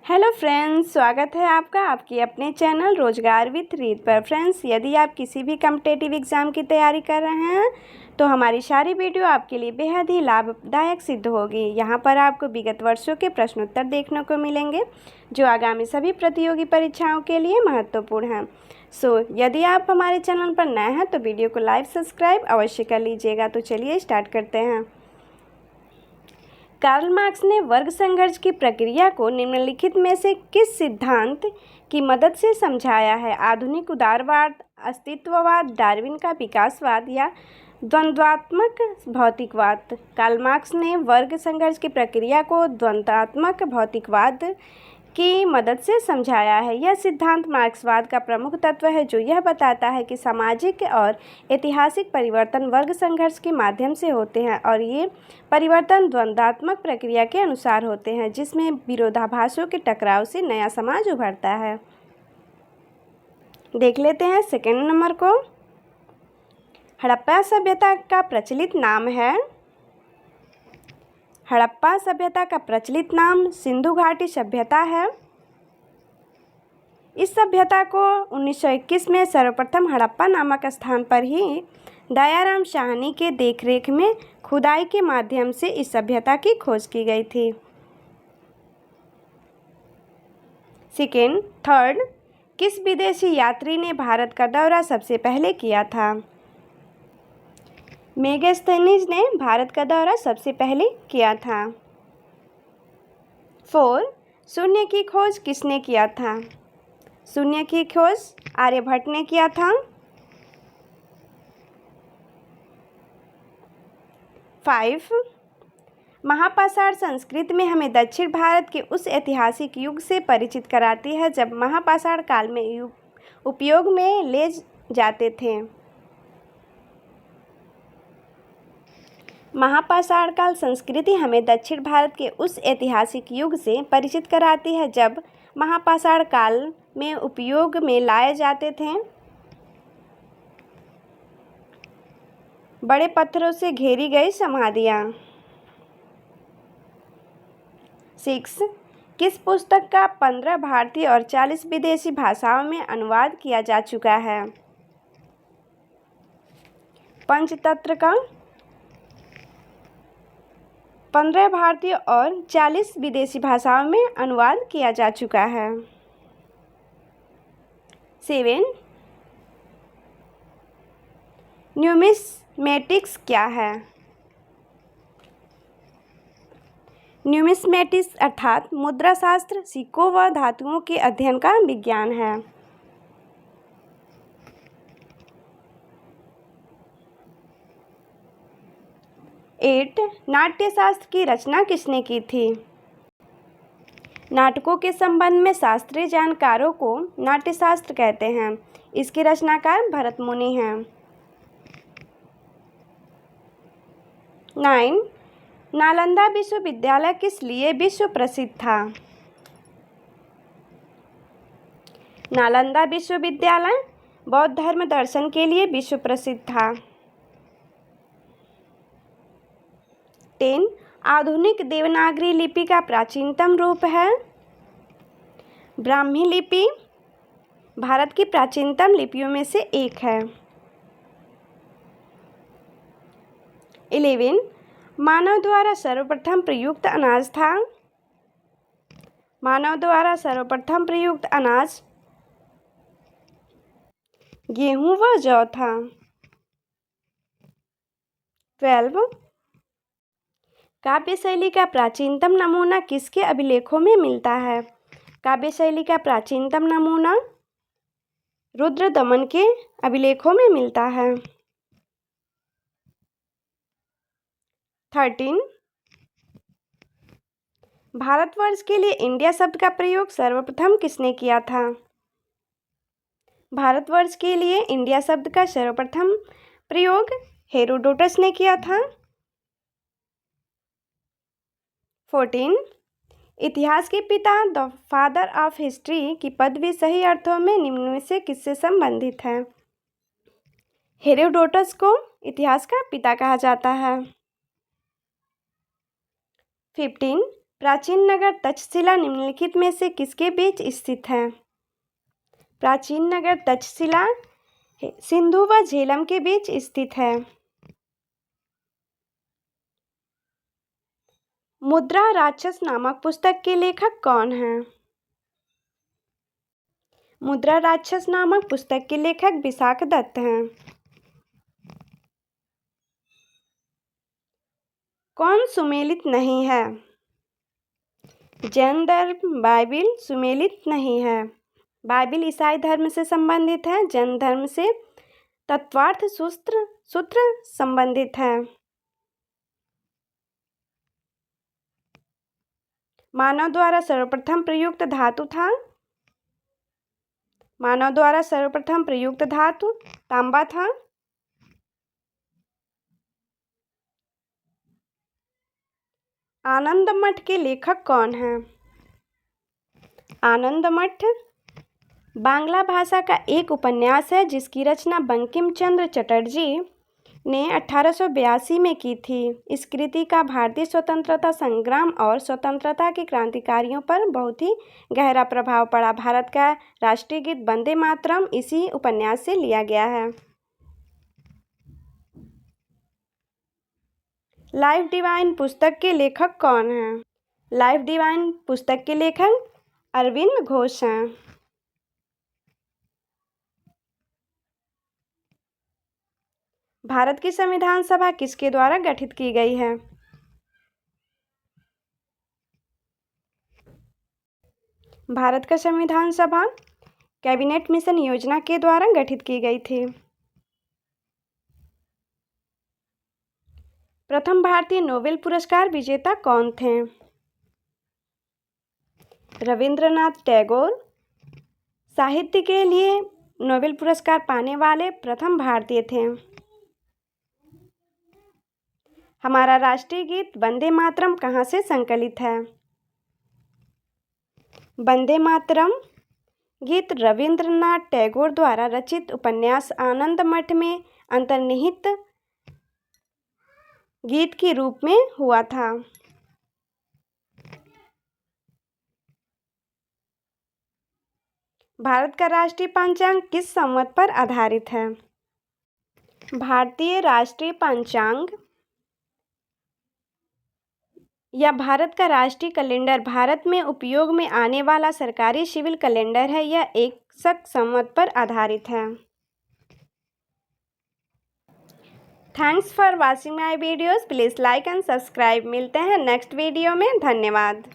Hello friends, स्वागत है आपका आपके अपने चैनल रोजगार विथ रीत पर। फ्रेंड्स, यदि आप किसी भी कम्पिटेटिव एग्ज़ाम की तैयारी कर रहे हैं तो हमारी सारी वीडियो आपके लिए बेहद ही लाभदायक सिद्ध होगी। यहाँ पर आपको विगत वर्षों के प्रश्नोत्तर देखने को मिलेंगे जो आगामी सभी प्रतियोगी परीक्षाओं के लिए महत्वपूर्ण हैं। यदि आप हमारे चैनल पर नए हैं तो वीडियो को लाइक सब्सक्राइब अवश्य कर लीजिएगा। तो चलिए स्टार्ट करते हैं। कार्ल मार्क्स ने वर्ग संघर्ष की प्रक्रिया को निम्नलिखित में से किस सिद्धांत की मदद से समझाया है? आधुनिक उदारवाद, अस्तित्ववाद, डार्विन का विकासवाद या द्वंद्वात्मक भौतिकवाद? कार्ल मार्क्स ने वर्ग संघर्ष की प्रक्रिया को द्वंद्वात्मक भौतिकवाद की मदद से समझाया है। यह सिद्धांत मार्क्सवाद का प्रमुख तत्व है जो यह बताता है कि सामाजिक और ऐतिहासिक परिवर्तन वर्ग संघर्ष के माध्यम से होते हैं और ये परिवर्तन द्वंद्वात्मक प्रक्रिया के अनुसार होते हैं जिसमें विरोधाभासों के टकराव से नया समाज उभरता है। देख लेते हैं सेकेंड नंबर को। हड़प्पा सभ्यता का प्रचलित नाम है। हड़प्पा सभ्यता का प्रचलित नाम सिंधु घाटी सभ्यता है। इस सभ्यता को 1921 में सर्वप्रथम हड़प्पा नामक स्थान पर ही दयाराम साहनी के देखरेख में खुदाई के माध्यम से इस सभ्यता की खोज की गई थी। थर्ड, किस विदेशी यात्री ने भारत का दौरा सबसे पहले किया था? मेगास्थनीज ने भारत का दौरा सबसे पहले किया था। 4, शून्य की खोज किसने किया था? शून्य की खोज आर्यभट्ट ने किया था। 5, महापाषाण संस्कृति में हमें दक्षिण भारत के उस ऐतिहासिक युग से परिचित कराती है जब महापाषाण काल में उपयोग में ले जाते थे। महापाषाण काल संस्कृति हमें दक्षिण भारत के उस ऐतिहासिक युग से परिचित कराती है जब महापाषाण काल में उपयोग में लाए जाते थे। बड़े पत्थरों से घेरी गई समाधियाँ। 6, किस पुस्तक का 15 भारतीय और 40 विदेशी भाषाओं में अनुवाद किया जा चुका है? पंचतंत्र का 15 भारतीय और 40 विदेशी भाषाओं में अनुवाद किया जा चुका है। 7, न्यूमिस्मेटिक्स क्या है? न्यूमिस्मेटिक्स अर्थात मुद्रा शास्त्र सिक्कों व धातुओं के अध्ययन का विज्ञान है। 8, नाट्यशास्त्र की रचना किसने की थी? नाटकों के संबंध में शास्त्रीय जानकारों को नाट्यशास्त्र कहते हैं। इसके रचनाकार भरत मुनि हैं। 9, नालंदा विश्वविद्यालय किस लिए विश्व प्रसिद्ध था? नालंदा विश्वविद्यालय बौद्ध धर्म दर्शन के लिए विश्व प्रसिद्ध था। 10, आधुनिक देवनागरी लिपि का प्राचीनतम रूप है। ब्राह्मी लिपि भारत की प्राचीनतम लिपियों में से एक है। 11, मानव द्वारा सर्वप्रथम प्रयुक्त अनाज था। मानव द्वारा सर्वप्रथम प्रयुक्त अनाज गेहूं व जौ था। 12, काव्य शैली का प्राचीनतम नमूना किसके अभिलेखों में मिलता है? काव्य शैली का प्राचीनतम नमूना रुद्रदमन के अभिलेखों में मिलता है। 13, भारतवर्ष के लिए इंडिया शब्द का प्रयोग सर्वप्रथम किसने किया था? भारतवर्ष के लिए इंडिया शब्द का सर्वप्रथम प्रयोग हेरोडोटस ने किया था। 14, इतिहास के पिता द फादर ऑफ हिस्ट्री की पदवी सही अर्थों में निम्न में से किससे संबंधित है? हेरोडोटस को इतिहास का पिता कहा जाता है। 15, प्राचीन नगर तक्षशिला निम्नलिखित में से किसके बीच स्थित है? प्राचीन नगर तक्षशिला सिंधु व झेलम के बीच स्थित है। मुद्रा राक्षस नामक पुस्तक के लेखक कौन हैं? मुद्रा राक्षस नामक पुस्तक के लेखक विशाख दत्त हैं। कौन सुमेलित नहीं है? जैन धर्म बाइबिल सुमेलित नहीं है। बाइबिल ईसाई धर्म से संबंधित है, जैन धर्म से तत्वार्थ सूत्र संबंधित है। मानव द्वारा सर्वप्रथम प्रयुक्त धातु था? मानव द्वारा सर्वप्रथम प्रयुक्त धातु तांबा था। आनंद मठ के लेखक कौन हैं? आनंद मठ बांग्ला भाषा का एक उपन्यास है जिसकी रचना बंकिम चंद्र चटर्जी ने 1882 में की थी। इस कृति का भारतीय स्वतंत्रता संग्राम और स्वतंत्रता के क्रांतिकारियों पर बहुत ही गहरा प्रभाव पड़ा। भारत का राष्ट्रीय गीत वंदे मातरम इसी उपन्यास से लिया गया है। लाइफ डिवाइन पुस्तक के लेखक कौन हैं? लाइफ डिवाइन पुस्तक के लेखक अरविंद घोष हैं। भारत की संविधान सभा किसके द्वारा गठित की गई है? भारत का संविधान सभा कैबिनेट मिशन योजना के द्वारा गठित की गई थी। प्रथम भारतीय नोबेल पुरस्कार विजेता कौन थे? रविंद्रनाथ टैगोर साहित्य के लिए नोबेल पुरस्कार पाने वाले प्रथम भारतीय थे। हमारा राष्ट्रीय गीत वंदे मातरम कहाँ से संकलित है? वंदे मातरम गीत रविंद्रनाथ टैगोर द्वारा रचित उपन्यास आनंद मठ में अंतर्निहित गीत के रूप में हुआ था। भारत का राष्ट्रीय पंचांग किस संवत पर आधारित है? भारतीय राष्ट्रीय पंचांग या भारत का राष्ट्रीय कैलेंडर भारत में उपयोग में आने वाला सरकारी सिविल कैलेंडर है। यह एकसठ संवत पर आधारित है। Thanks for watching my videos. Please like and subscribe. मिलते हैं नेक्स्ट वीडियो में। धन्यवाद।